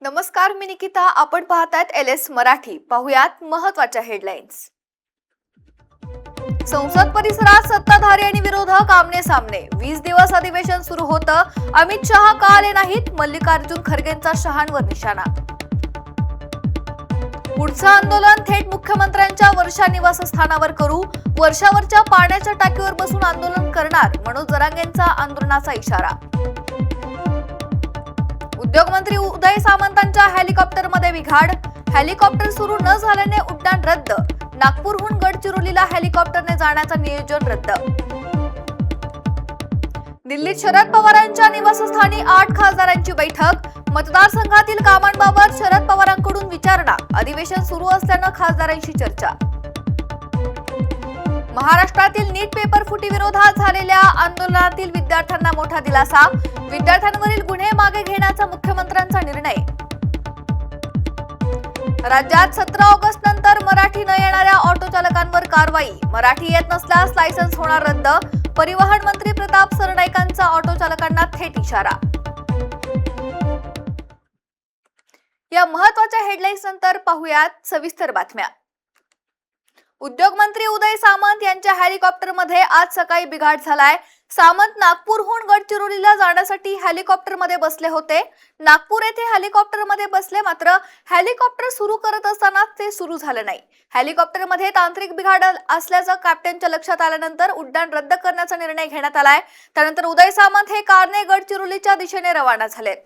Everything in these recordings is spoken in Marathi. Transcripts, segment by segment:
नमस्कार, मी निकिता. आपण पाहतायत LS मराठी. पाहुयात महत्त्वाच्या हेडलाईन्स. संसद परिसरात सत्ताधारी आणि विरोधक आमने सामने. 20 दिवस अधिवेशन सुरू होतं. अमित शहा का आले नाहीत? मल्लिकार्जुन खरगेंचा शहांवर निशाणा. पुढचं आंदोलन थेट मुख्यमंत्र्यांच्या वर्षा निवासस्थानावर करू. वर्षावरच्या पाण्याच्या टाकीवर बसून आंदोलन करणार. मनोज जरांगेंचा आंदोलनाचा इशारा. उद्योगमंत्री उदय सामंतांच्या हेलिकॉप्टरमध्ये बिघाड. हेलिकॉप्टर सुरू न झाल्याने उड्डाण रद्द. नागपूरहून गडचिरोलीला हेलिकॉप्टरने जाण्याचं नियोजन रद्द. दिल्लीत शरद पवारांच्या निवासस्थानी 8 खासदारांची बैठक. मतदारसंघातील कामांबाबत शरद पवारांकडून विचारणा. अधिवेशन सुरू असल्यानं खासदारांशी चर्चा. महाराष्ट्रातील नीट पेपर फुटी विरोधात झालेल्या आंदोलनातील विद्यार्थ्यांना मोठा दिलासा. विद्यार्थ्यांवरील गुन्हे मागे घेण्याचा मुख्यमंत्र्यांचा निर्णय. राज्यात 17 ऑगस्ट नंतर मराठी न येणाऱ्या ऑटो चालकांवर कारवाई. मराठी येत नसल्यास लायसन्स होणार रद्द. परिवहन मंत्री प्रताप सरनाईकांचा ऑटो चालकांना थेट इशारा. या महत्त्वाच्या हेडलाईन्स नंतर पाहुयात सविस्तर बातम्या. उद्योगमंत्री उदय सामंत यांच्या हेलिकॉप्टरमध्ये आज सकाळी बिघाड झालाय. सामंत नागपूरहून गडचिरोलीला जाण्यासाठी हेलिकॉप्टरमध्ये बसले होते. नागपूर येथे हेलिकॉप्टरमध्ये बसले, मात्र हेलिकॉप्टर सुरू करत असताना ते सुरू झालं नाही. हेलिकॉप्टरमध्ये तांत्रिक बिघाड असल्याचं कॅप्टनच्या लक्षात आल्यानंतर उड्डाण रद्द करण्याचा निर्णय घेण्यात आलाय. त्यानंतर उदय सामंत हे कारने गडचिरोलीच्या दिशेने रवाना झालेत.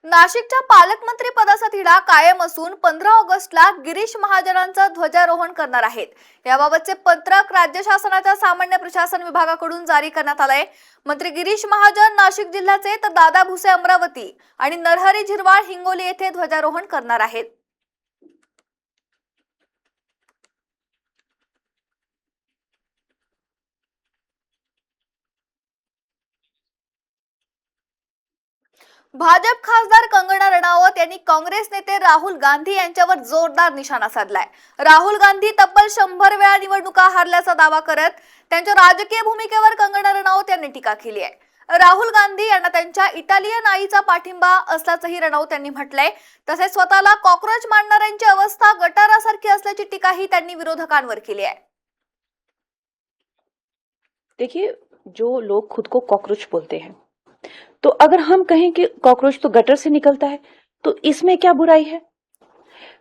नाशिकच्या पालकमंत्री पदाचा तिढा कायम असून 15 ऑगस्टला गिरीश महाजनांचं ध्वजारोहण करणार आहेत. याबाबतचे पत्रक राज्य शासनाच्या सामान्य प्रशासन विभागाकडून जारी करण्यात आलंय. मंत्री गिरीश महाजन नाशिक जिल्ह्याचे तर दादा भुसे अमरावती आणि नरहरी झिरवाळ हिंगोली येथे ध्वजारोहण करणार आहेत. भाजप खासदार कंगना रणावत यांनी काँग्रेस नेते राहुल गांधी यांच्यावर जोरदार निशाणा साधलाय. राहुल गांधी तब्बल 100 वेळा निवडणुका हारल्याचा दावा करत त्यांच्या राजकीय भूमिकेवर कंगना रणावत यांनी टीका केली आहे. राहुल गांधी यांना त्यांच्या इटालियन आईचा पाठिंबा असल्याचंही रणावत यांनी म्हटलंय. तसेच स्वतःला कॉक्रोच मानणाऱ्यांची अवस्था गटारासारखी असल्याची टीकाही त्यांनी विरोधकांवर केली आहे. देखिए, जो लोग खुद को कॉकरोच बोलते हैं, तो अगर हम कहें कि कॉकरोच तो गटर से निकलता है, तो इसमें क्या बुराई है?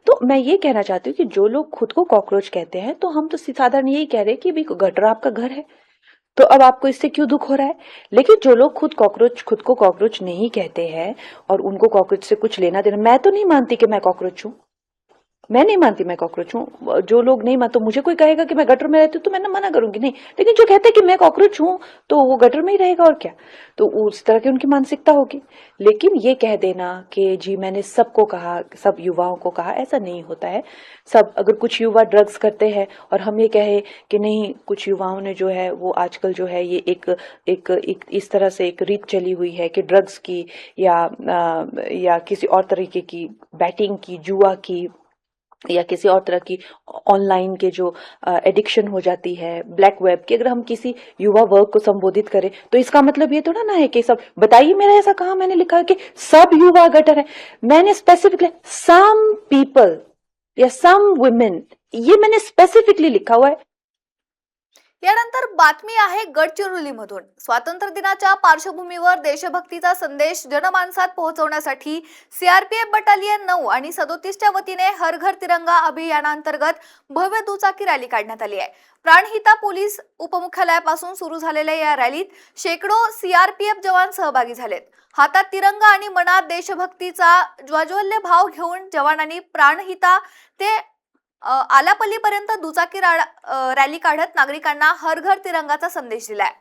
तो मैं ये कहना चाहती हूँ कि जो लोग खुद को कॉकरोच कहते हैं, तो हम तो साधारण यही कह रहे हैं कि भाई गटर आपका घर है, तो अब आपको इससे क्यों दुख हो रहा है? लेकिन जो लोग खुद को कॉकरोच नहीं कहते हैं और उनको कॉकरोच से कुछ लेना देना, मैं तो नहीं मानती कि मैं कॉकरोच हूँ, मैं नहीं मानती मैं कॉकरोच हूँ। जो लोग नहीं मानते, तो मुझे कोई कहेगा कि मैं गटर में रहती हूँ तो मैं मना करूंगी नहीं, लेकिन जो कहते हैं कि मैं कॉकरोच हूँ तो वो गटर में ही रहेगा और क्या, तो उस तरह की उनकी मानसिकता होगी। लेकिन ये कह देना कि जी मैंने सबको कहा, सब युवाओं को कहा, ऐसा नहीं होता है। सब अगर कुछ युवा ड्रग्स करते हैं और हम ये कहे कि नहीं, कुछ युवाओं ने जो है वो आजकल जो है ये एक इस तरह से एक रीत चली हुई है कि ड्रग्स की या किसी और तरीके की बैटिंग की, जुआ की या किसी और तरह की ऑनलाइन के जो एडिक्शन हो जाती है, ब्लैक वेब की, अगर हम किसी युवा वर्ग को संबोधित करें तो इसका मतलब ये थोड़ा ना है कि सब, बताइए मेरा ऐसा कहा मैंने लिखा है कि सब युवा गटर है? मैंने स्पेसिफिकली सम पीपल या सम वुमेन, ये मैंने स्पेसिफिकली लिखा हुआ है. यानंतर बातमी आहे गडचिरोलीमधून. स्वातंत्र्य दिनाच्या पार्श्वभूमीवर देशभक्तीचा संदेश जनमानसात पोहोचवण्यासाठी सीआरपीएफ बटालियन 9 आणि 37च्या वतीने हर घर तिरंगा अभियानांतर्गत भव्य दुचाकी रॅली काढण्यात आली आहे. प्राणहिता पोलीस उपमुख्यालयापासून सुरू झालेल्या या रॅलीत शेकडो सीआरपीएफ जवान सहभागी झालेत. हातात तिरंगा आणि मनात देशभक्तीचा ज्वाज्वल्य भाव घेऊन जवानांनी प्राणहिता ते आलापल्लीपर्यंत दुचाकी रॅली काढत नागरिकांना हर घर तिरंगाचा संदेश दिलाय.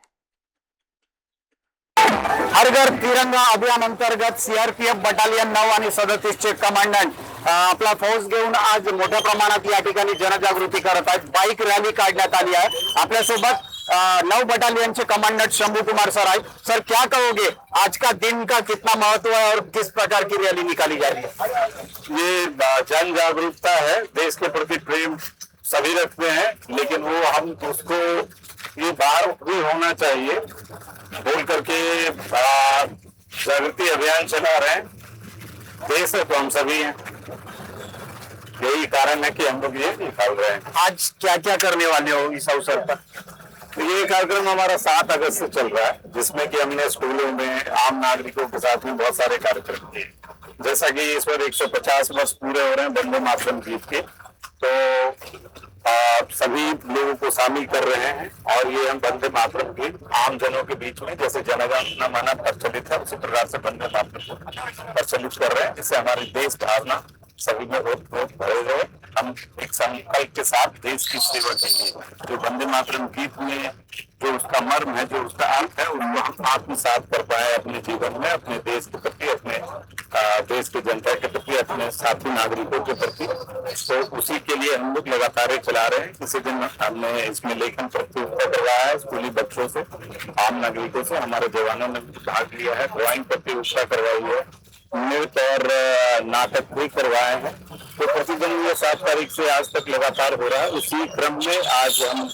हर घर तिरंगा अभियान अंतर्गत सीआरपीएफ बटालियन 9 आणि 37चे कमांडंट आपला फौज घेऊन आज मोठ्या प्रमाणात या ठिकाणी जनजागृती करत आहेत. बाईक रॅली काढण्यात आली आहे. आपल्यासोबत 9 बटालियन के कमांडेंट शंभू कुमार सर आए. सर क्या कहोगे, आज का दिन का कितना महत्व है और किस प्रकार की रैली निकाली जा रही है? ये जन जागरूकता है, देश के प्रति प्रेम सभी रखते हैं, लेकिन वो हम उसको ये बाहर भी होना चाहिए बोल करके जागृति अभियान चला रहे हैं। देश है तो हम सभी हैं, यही कारण है कि हम लोग ये निकाल रहे हैं। आज क्या क्या करने वाले हो इस अवसर पर? तो ये कार्यक्रम हमारा 7 अगस्त से चल रहा है, जिसमें कि हमने स्कूलों में आम नागरिकों के साथ में बहुत सारे कार्यक्रम किए। जैसा कि इस पर 150 वर्ष पूरे हो रहे हैं वंदे मातरम गीत के, तो सभी लोगों को शामिल कर रहे हैं और ये हम वंदे मातरम गीत आम जनों के बीच में जैसे जनगण मन प्रचलित है उसी प्रकार से वंदे मातरम को प्रचलित कर रहे हैं, जिससे हमारी देश भावना सभी में बहुत भरे रहे। हम एक संकल्प के साथ देश की सेवा के लिए जो वंदे मातरम गीत में जो उसका मर्म है, जो उसका अर्थ है, उसको हम आत्मसात कर पाए अपने जीवन में, अपने देश के प्रति, अपने देश की जनता के प्रति, अपने साथी नागरिकों के प्रति। तो उसी के लिए हम लोग लगातार चला रहे हैं। किसी दिन हमने इसमें लेखन प्रतियोगिता करवाया है स्कूली बच्चों से, आम नागरिकों से, हमारे जवानों ने भाग लिया है, ड्राइंग प्रतियोगिता करवाई है, नृत्य और नाटक भी करवाए हैं। तो प्रतिदिन ये 7 तारीख से आज तक लगातार हो रहा है। उसी क्रम में आज हम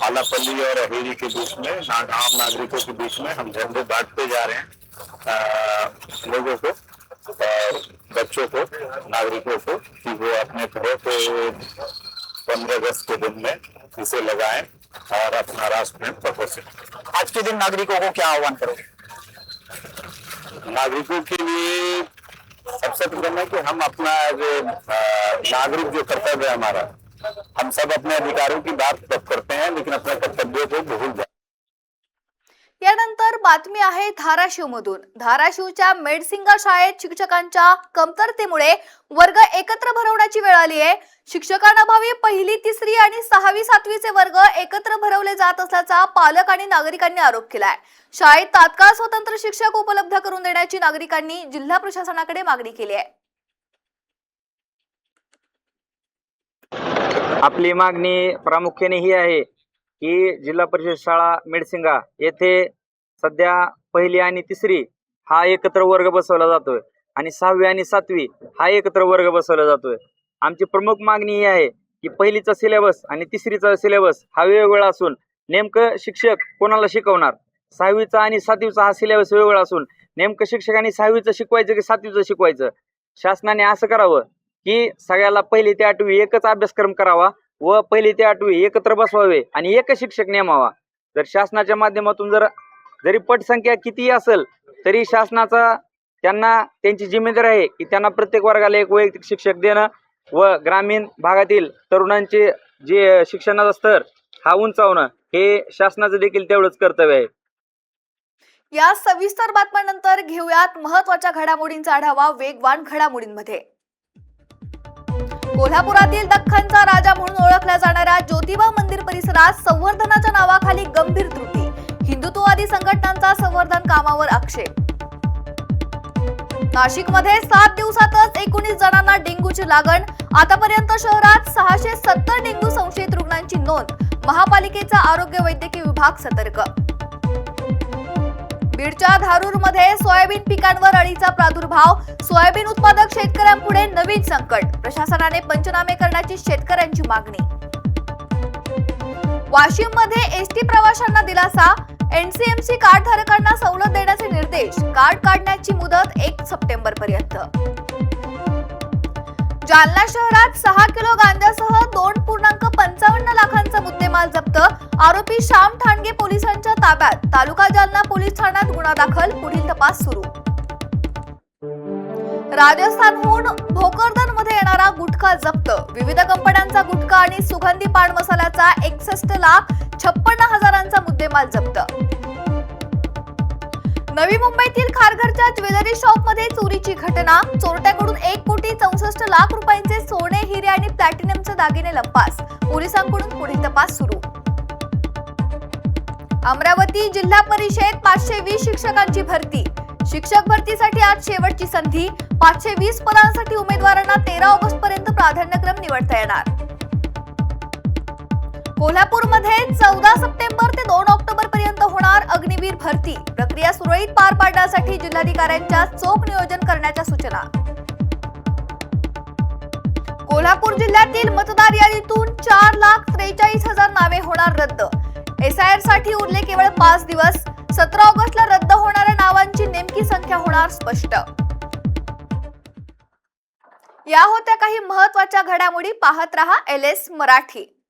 आलापल्ली और अहेरी के बीच में आम नागरिकों के बीच में हम झंडे बांटते जा रहे हैं लोगों को, बच्चों को, नागरिकों को, कि वो अपने घरों पे 15 अगस्त के दिन में इसे लगाएं और अपना राष्ट्र प्रेम प्रदर्शित। आज के दिन नागरिकों को क्या आह्वान करोगे? नागरिकों के लिए सबसे प्रथम है कि हम अपना जो नागरिक जो कर्तव्य है हमारा, हम सब अपने अधिकारों की बात तब करते हैं लेकिन अपने कर्तव्यों को भूल जाते हैं। यानंतर बातमी आहे धाराशिवमधून। धाराशिवच्या मेडसिंगा शाळेत शिक्षकांच्या कमतरतेमुळे वर्ग एकत्र भरवण्याची वेळ आली आहे। शिक्षकांअभावी पहिली, तिसरी आणि 6वी, 7वीचे वर्ग एकत्र भरवले जात असल्याचा पालक आणि नागरिकांनी आरोप केलाय। शाळेत तात्काळ स्वतंत्र शिक्षक उपलब्ध करून देण्याची नागरिकांनी जिल्हा प्रशासनाकडे मागणी केली आहे। आपली मागणी प्रामुख्याने ही आहे की जिल्हा परिषद शाळा मेडसिंगा येथे सध्या पहिली आणि तिसरी हा एकत्र वर्ग बसवला जातोय आणि 6वी आणि 7वी हा एकत्र वर्ग बसवला जातोय। आमची प्रमुख मागणी ही आहे की पहिलीचा सिलेबस आणि तिसरीचा सिलेबस हा वेगवेगळा असून नेमकं शिक्षक कोणाला शिकवणार, 6वीचा आणि 7वीचा हा सिलेबस वेगळा असून नेमकं शिक्षकांनी 6वीचं शिकवायचं की 7वीचं शिकवायचं। शासनाने असं करावं की सगळ्याला पहिली ते 8वी एकच अभ्यासक्रम करावा व पहिली ते 8वी एकत्र बसवावे आणि एकच शिक्षक नेमावा। जर शासनाच्या माध्यमातून जरी पटसंख्या किती असेल तरी शासनाचा त्यांना त्यांची जिम्मेदारी आहे की त्यांना प्रत्येक वर्गाला एक वैयक्तिक शिक्षक देणं व ग्रामीण भागातील तरुणांचे जे शिक्षणाचा स्तर हा उंचावणं हे शासनाचं देखील तेवढंच कर्तव्य आहे। या सविस्तर बातम्यानंतर घेऊयात महत्त्वाच्या घडामोडींचा आढावा वेगवान घडामोडींमध्ये। कोल्हापुरातील दख्खनचा राजा म्हणून ओळखल्या जाणाऱ्या ज्योतिबा मंदिर परिसरात संवर्धनाच्या नावाखाली गंभीर त्रुटी, हिंदुत्ववादी संघटनांचा संवर्धन कामावर आक्षेप। नाशिकमध्ये 7 दिवसातच 19 जणांना डेंग्यूची लागण, आतापर्यंत शहरात 670 डेंग्यू संशयित रुग्णांची नोंद, महापालिकेचा आरोग्य वैद्यकीय विभाग सतर्क। बीडच्या धारूरमध्ये सोयाबीन पिकांवर अळीचा प्रादुर्भाव, सोयाबीन उत्पादक शेतकऱ्यांपुढे नवीन संकट, प्रशासनाने पंचनामे करण्याची शेतकऱ्यांची मागणी। वाशिममध्ये एसटी प्रवाशांना दिलासा, एनसीएमसी कार्ड धारकांना सवलत देण्याचे निर्देश, कार्ड काढण्याची मुदत 1 सप्टेंबर पर्यंत। जालना शहरात 6 किलो गांजासह 2.55 लाखांचा मुद्देमाल जप्त, आरोपी श्याम ठाणगे पोलिसांच्या ताब्यात, तालुका जालना पोलीस ठाण्यात गुन्हा दाखल, पुढील तपास सुरू। राजस्थानहून भोकरदनमध्ये येणारा गुटखा जप्त, विविध कंपन्यांचा गुटखा आणि सुगंधी पान मसाल्याचा 61,56,000चा मुद्देमाल जप्त। नवी मुंबईतील खारघरच्या ज्वेलरी शॉपमध्ये चोरीची घटना, चोरट्याकडून 1,64,00,000 रुपयांचे सोने, हिरे आणि प्लॅटिनमचे दागिने लंपास, पोलिसांकडून पुढील तपास सुरू। अमरावती जिल्हा परिषद 520 शिक्षकांची भरती, शिक्षक भरतीसाठी आज शेवटची संधी, 520 पदांसाठी उमेदवारांना 13 ऑगस्ट पर्यंत प्राधान्यक्रम निवडता येणार। कोल्हापूरमध्ये 14 सप्टेंबर ते 2 ऑक्टोबर पर्यंत होणार अग्निवीर भरती, प्रक्रिया सुरळीत पार पाडण्यासाठी जिल्हाधिकाऱ्यांच्या चोख नियोजन करण्याच्या सूचना। कोल्हापूर जिल्ह्यातील मतदार यादीतून 4,43,000 नावे होणार रद्द, SIR साठी उरले केवळ 5 दिवस. 17 ऑगस्टला रद्द होणाऱ्या नावांची नेमकी संख्या होणार स्पष्ट. या होत्या काही महत्त्वाच्या घडामोडी. पाहत रहा LS मराठी.